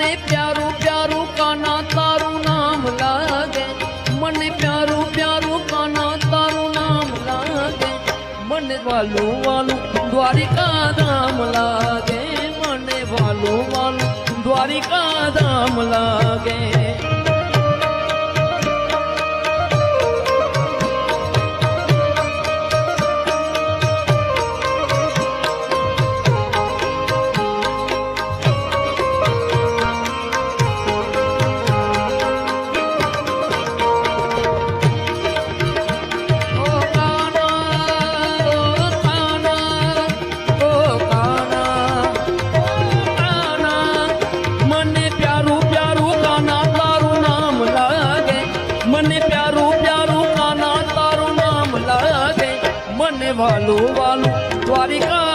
મને પ્યારું પ્યારું કાના તારું નામ લાગે, મને પ્યારું પ્યારું કાના તારું નામ લાગે, મને વાલું વાલું દ્વારિકા ધામ લાગે, મને વાલું વાલું દ્વારિકા ધામ લાગે. મને વાલું વાલું દ્વારિકા